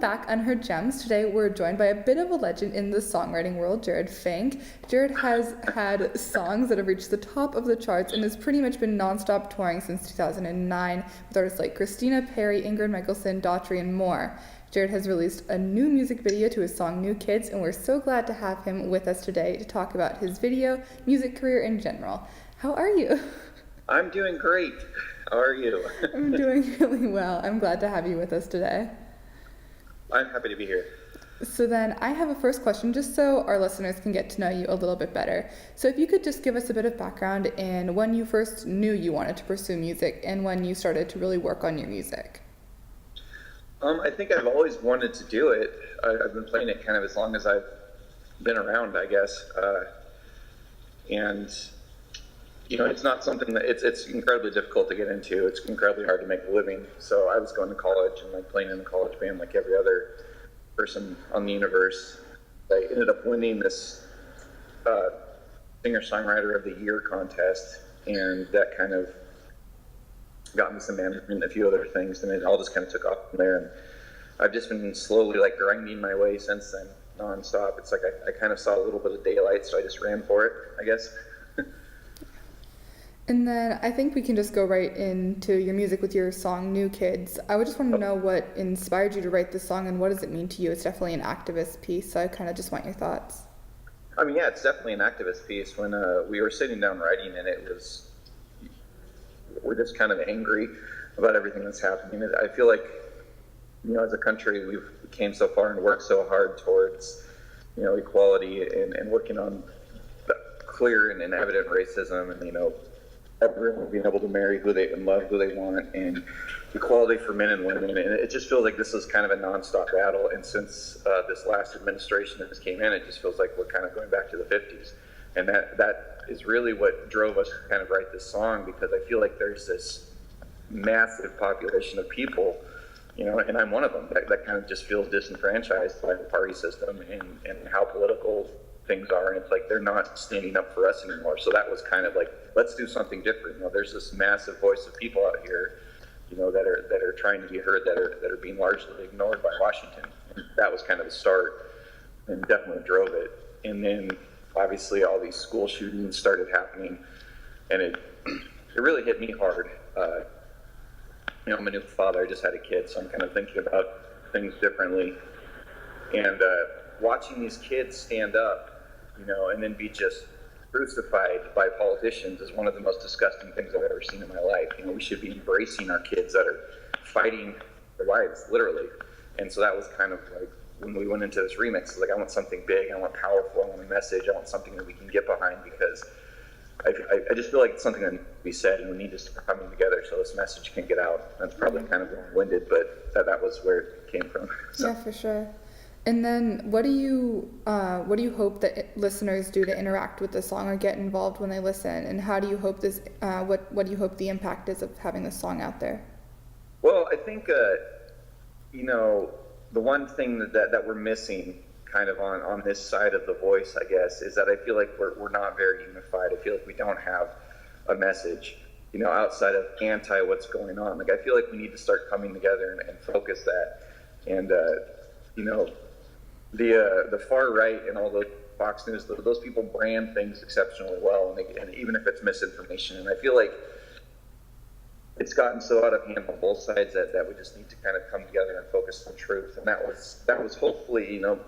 back, Unheard Gems. Today we're joined by a bit of a legend in the songwriting world, Jerad Finck. Jerad has had songs that have reached the top of the charts and has pretty much been non-stop touring since 2009 with artists like Christina Perri, Ingrid Michaelson, Daughtry, and more. Jerad has released a new music video to his song New Kids, and we're so glad to have him with us today to talk about his video, music career in general. How are you? I'm doing great. How are you? I'm doing really well. I'm glad to have you with us today. I'm happy to be here. So then I have a first question just so our listeners can get to know you a little bit better. So if you could just give us a bit of background in when you first knew you wanted to pursue music and when you started to really work on your music. I think I've always wanted to do it. I've been playing it kind of as long as I've been around, I guess. And you know, it's not something that it's incredibly difficult to get into. It's incredibly hard to make a living. So I was going to college and like playing in the college band like every other person on the universe. I ended up winning this singer-songwriter of the year contest, and that kind of got me some management and a few other things, and it all just kind of took off from there. And I've just been slowly like grinding my way since then, nonstop. It's like I kind of saw a little bit of daylight, so I just ran for it, I guess. And then I think we can just go right into your music with your song New Kids. I would just want to know what inspired you to write this song and what does it mean to you? It's definitely an activist piece, so I kind of just want your thoughts. I mean, yeah, it's definitely an activist piece. When we were sitting down writing it, we're just kind of angry about everything that's happening. I feel like, you know, as a country, we've came so far and worked so hard towards, you know, equality and working on clear and evident racism and, you know, everyone being able to marry who they and love who they want, and equality for men and women. And it just feels like this is kind of a nonstop battle. And since this last administration that just came in, it just feels like we're kind of going back to the 50s. And that is really what drove us to kind of write this song, because I feel like there's this massive population of people, you know, and I'm one of them, that kind of just feels disenfranchised by the party system and how political things are, and it's like they're not standing up for us anymore. So that was kind of like, let's do something different. You know, there's this massive voice of people out here, you know, that are trying to be heard, that are being largely ignored by Washington. And that was kind of the start, and definitely drove it. And then obviously all these school shootings started happening, and it really hit me hard. You know, I'm a new father. I just had a kid, so I'm kind of thinking about things differently. And watching these kids stand up, you know, and then be just crucified by politicians is one of the most disgusting things I've ever seen in my life. You know, we should be embracing our kids that are fighting their lives, literally. And so that was kind of like, when we went into this remix, like, I want something big, I want powerful, I want a message, I want something that we can get behind, because I just feel like it's something that needs to be said, and we need to start coming together so this message can get out. That's probably kind of long-winded, but that was where it came from. So. Yeah, for sure. And then what do you hope that listeners do to interact with the song or get involved when they listen? And how do you hope this, what do you hope the impact is of having this song out there? Well, I think, you know, the one thing that we're missing kind of on this side of the voice, I guess, is that I feel like we're not very unified. I feel like we don't have a message, you know, outside of anti what's going on. Like, I feel like we need to start coming together and focus that. And, you know, the far right and all the Fox News, those people brand things exceptionally well, and even if it's misinformation. And I feel like it's gotten so out of hand on both sides that we just need to kind of come together and focus on truth. And that was hopefully, you know,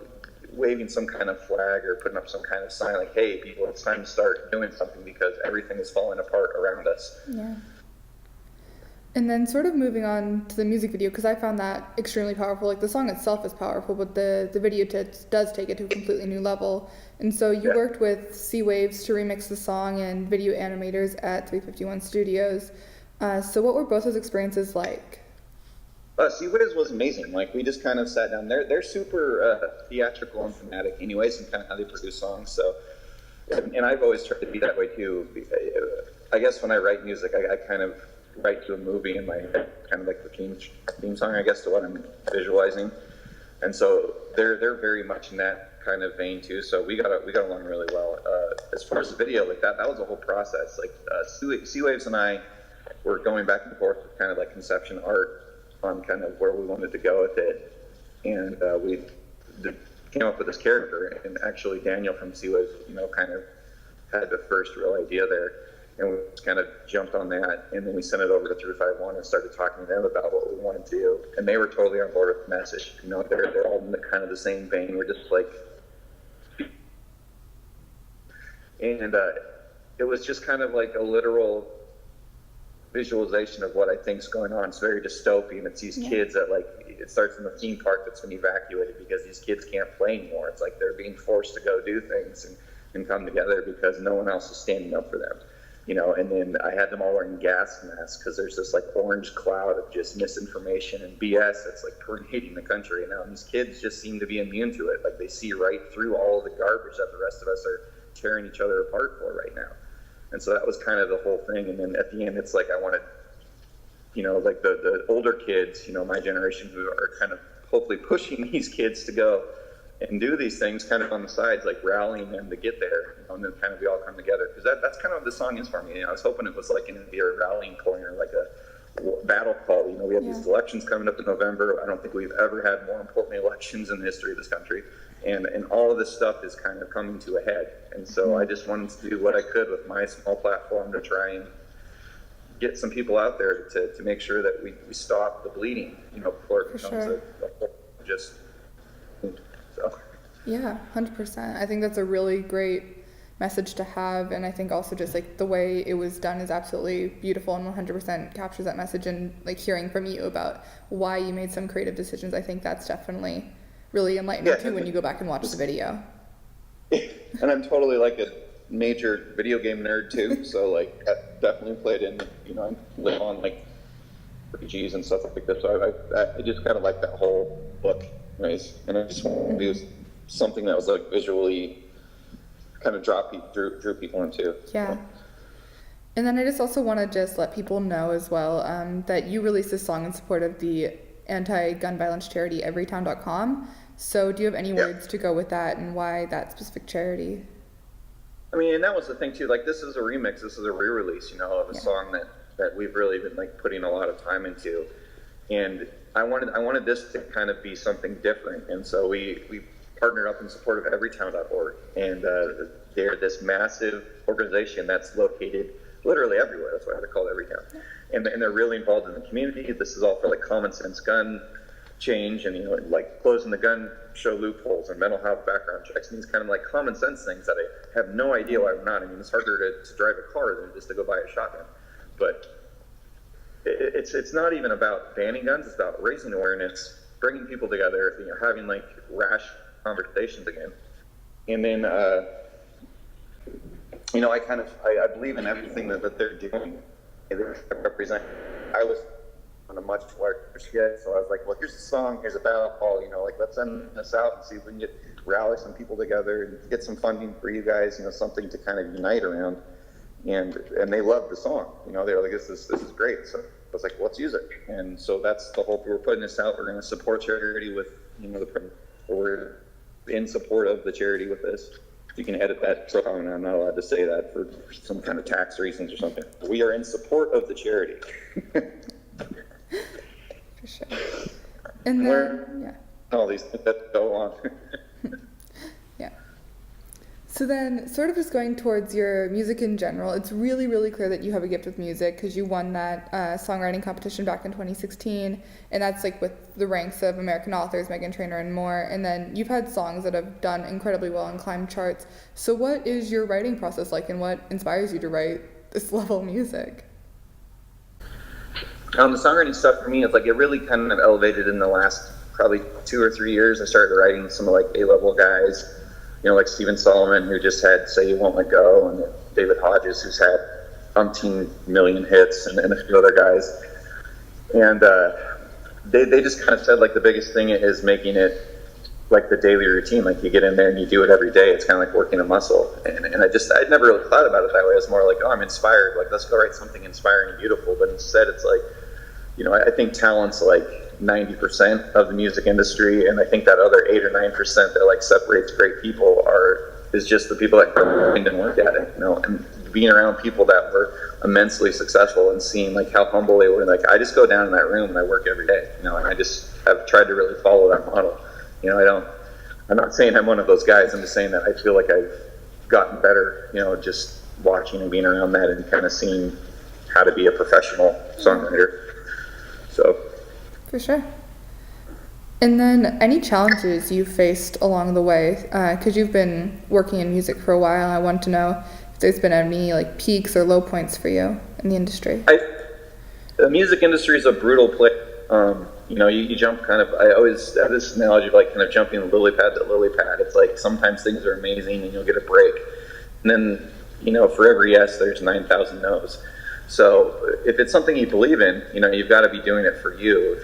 waving some kind of flag or putting up some kind of sign like, hey, people, it's time to start doing something because everything is falling apart around us. Yeah. And then sort of moving on to the music video, because I found that extremely powerful. Like, the song itself is powerful, but the video does take it to a completely new level. And so you worked with Sea Waves to remix the song and video animators at 351 Studios. So what were both those experiences like? Sea Waves was amazing. Like, we just kind of sat down. They're super theatrical and thematic anyways, and kind of how they produce songs. So, and I've always tried to be that way too. I guess when I write music, I kind of write to a movie in my head, kind of like the theme song, I guess, to what I'm visualizing. And so they're very much in that kind of vein too. So we got along really well. As far as the video, like that was a whole process. Like Sea Waves and I were going back and forth with kind of like conception art on kind of where we wanted to go with it. and we came up with this character. And actually, Daniel from C was, kind of had the first real idea there, and we just kind of jumped on that. And then we sent it over to 351 and started talking to them about what we wanted to do. And they were totally on board with the message. They're all in the kind of the same vein. We're just like, and it was just kind of like a literal visualization of what I think's going on. It's very dystopian. It's these kids that, like, it starts in the theme park that's been evacuated because these kids can't play anymore. It's like they're being forced to go do things and come together because no one else is standing up for them. And then I had them all wearing gas masks because there's this like orange cloud of just misinformation and BS that's like permeating the country. And now these kids just seem to be immune to it. Like they see right through all of the garbage that the rest of us are tearing each other apart for right now. And so that was kind of the whole thing. And then at the end, it's like I wanted, like the older kids, my generation, who are kind of hopefully pushing these kids to go and do these things kind of on the sides, like rallying them to get there, and then kind of we all come together. Because that's kind of what the song is for me. I was hoping it was like going to be a rallying point or like a battle call. We have these elections coming up in November. I don't think we've ever had more important elections in the history of this country. And all of this stuff is kind of coming to a head. And so I just wanted to do what I could with my small platform to try and get some people out there to make sure that we stop the bleeding, before it becomes a just so. Yeah, 100%. I think that's a really great message to have. And I think also just like the way it was done is absolutely beautiful and 100% captures that message. And like hearing from you about why you made some creative decisions, I think that's definitely really enlightening too when you go back and watch the video. And I'm totally like a major video game nerd too, so like that definitely played in. I live on like RPGs and stuff like that, so I just kind of like that whole book, anyways. And I just wanted to do something that was like visually kind of drew people into. Yeah. And then I just also want to just let people know as well that you released this song in support of the anti-gun violence charity everytown.com. So do you have any words to go with that and why that specific charity? I mean, and that was the thing too, like this is a remix, this is a re-release, of a song that we've really been like putting a lot of time into. And I wanted this to kind of be something different. And so we partnered up in support of everytown.org. And they're this massive organization that's located literally everywhere. That's why they're called Everytown. And they're really involved in the community. This is all for like common sense gun change and, like closing the gun show loopholes and mental health background checks and these kind of like common sense things that I have no idea why we're not. I mean, it's harder to drive a car than just to go buy a shotgun. But it's not even about banning guns. It's about raising awareness, bringing people together, having like rash conversations again. And then, I believe in everything that they're doing. They represent. I was on a much larger scale, so I was like, well, here's a song, here's a battle call, like let's send this out and see if we can rally some people together and get some funding for you guys, something to kind of unite around. And they loved the song, they were like, this is great. So I was like, well, let's use it. And so that's the whole, we're putting this out. We're going to support charity with, we're in support of the charity with this. You can edit that. So I'm not allowed to say that for some kind of tax reasons or something. We are in support of the charity. For sure. And then, all these things that go on. Yeah. So then, sort of just going towards your music in general, it's really, really clear that you have a gift with music because you won that songwriting competition back in 2016, and that's like with the ranks of American Authors, Megan Trainor, and more. And then you've had songs that have done incredibly well and climbed charts. So what is your writing process like, and what inspires you to write this level of music? The songwriting stuff for me is like it really kind of elevated in the last probably 2 or 3 years. I started writing some of like A-level guys, like Stephen Solomon, who just had Say You Won't Let Go, and David Hodges, who's had umpteen million hits, and a few other guys. And they just kind of said like the biggest thing is making it like the daily routine. Like you get in there and you do it every day. It's kind of like working a muscle. And I'd never really thought about it that way. It's more like, I'm inspired. Like, let's go write something inspiring and beautiful. But instead it's like, I think talent's like 90% of the music industry. And I think that other 8 or 9% that like separates great people is just the people that come and work at it, And being around people that were immensely successful and seeing like how humble they were. Like I just go down in that room and I work every day, and I just have tried to really follow that model. I'm not saying I'm one of those guys. I'm just saying that I feel like I've gotten better, just watching and being around that and kind of seeing how to be a professional songwriter. So. For sure. And then any challenges you faced along the way, because you've been working in music for a while, I want to know if there's been any like peaks or low points for you in the industry. The music industry is a brutal place. You jump kind of, I always have this analogy of like kind of jumping lily pad to lily pad. It's like sometimes things are amazing and you'll get a break. And then, for every yes, there's 9,000 no's. So if it's something you believe in, you've got to be doing it for you.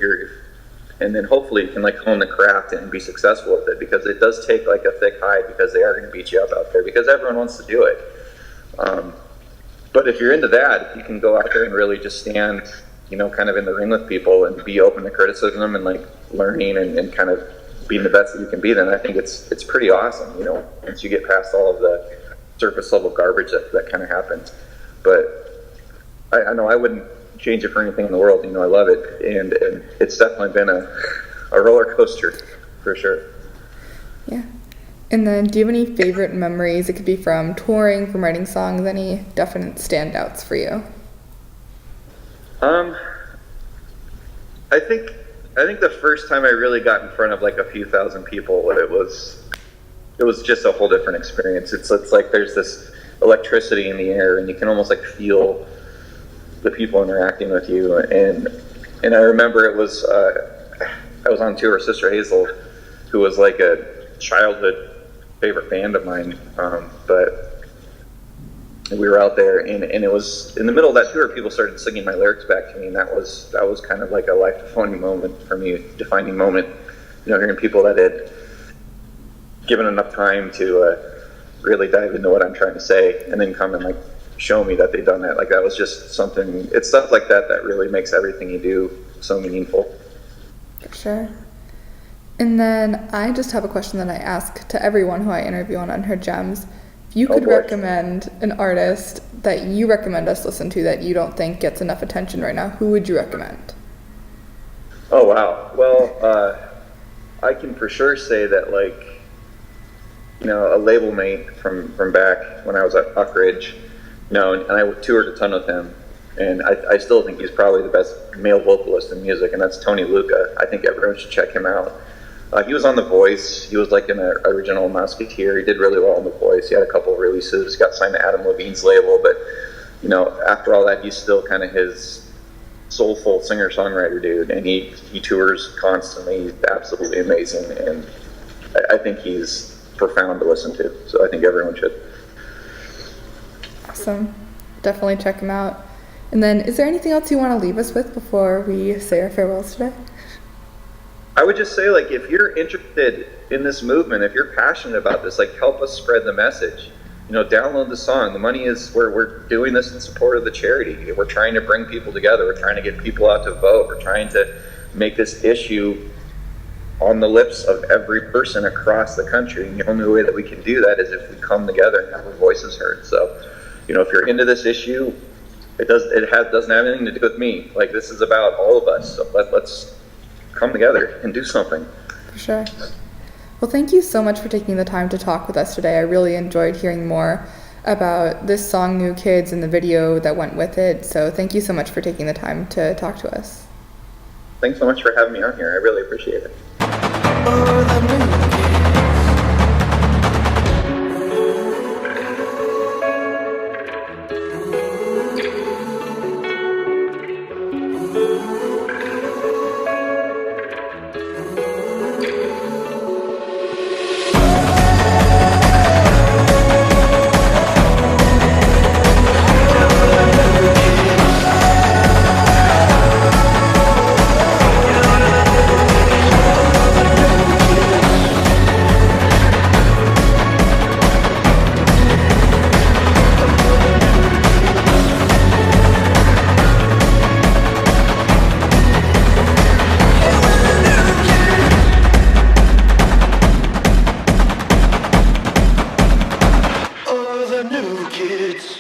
And then hopefully you can like hone the craft and be successful with it, because it does take like a thick hide, because they are going to beat you up out there because everyone wants to do it. But if you're into that, you can go out there and really just stand, kind of in the ring with people and be open to criticism and like learning and kind of being the best that you can be. Then I think it's pretty awesome, once you get past all of the surface level garbage that kind of happens. But I know I wouldn't change it for anything in the world. I love it, and it's definitely been a roller coaster for sure. Yeah. And then do you have any favorite memories? It could be from touring, from writing songs, any definite standouts for you? I think the first time I really got in front of like a few thousand people, it was just a whole different experience. It's like there's this electricity in the air, and you can almost like feel the people interacting with you. And I remember it was I was on tour with Sister Hazel, who was like a childhood favorite band of mine, but we were out there, and it was in the middle of that tour, people started singing my lyrics back to me, and that was kind of like a life-defining moment for me, hearing people that had given enough time to really dive into what I'm trying to say, and then come and like show me that they'd done that. Like that was just something. It's stuff like that that really makes everything you do so meaningful. For sure. And then I just have a question that I ask to everyone who I interview on Unheard Gems. If you could recommend an artist that you recommend us listen to that you don't think gets enough attention right now, who would you recommend? Oh wow. Well, I can for sure say that like, a label mate from back when I was at Uckridge, and I toured a ton with him, and I still think he's probably the best male vocalist in music, and that's Tony Lucca. I think everyone should check him out. He was on The Voice. He was like an original Musketeer. He did really well on The Voice. He had a couple of releases. Got signed to Adam Levine's label, but after all that, he's still kind of his soulful singer-songwriter dude, and he tours constantly. He's absolutely amazing, and I think he's profound to listen to. So I think everyone should. Awesome. Definitely check him out. And then, is there anything else you want to leave us with before we say our farewells today? I would just say, like, if you're interested in this movement, if you're passionate about this, like, help us spread the message. Download the song. The money is, we're doing this in support of the charity. We're trying to bring people together. We're trying to get people out to vote. We're trying to make this issue on the lips of every person across the country. And the only way that we can do that is if we come together and have our voices heard. So, if you're into this issue, it doesn't have anything to do with me. Like, this is about all of us. So let's come together and do something. For sure. Well, thank you so much for taking the time to talk with us today. I really enjoyed hearing more about this song, New Kids, and the video that went with it. So thank you so much for taking the time to talk to us. Thanks so much for having me on here. I really appreciate it. New kids.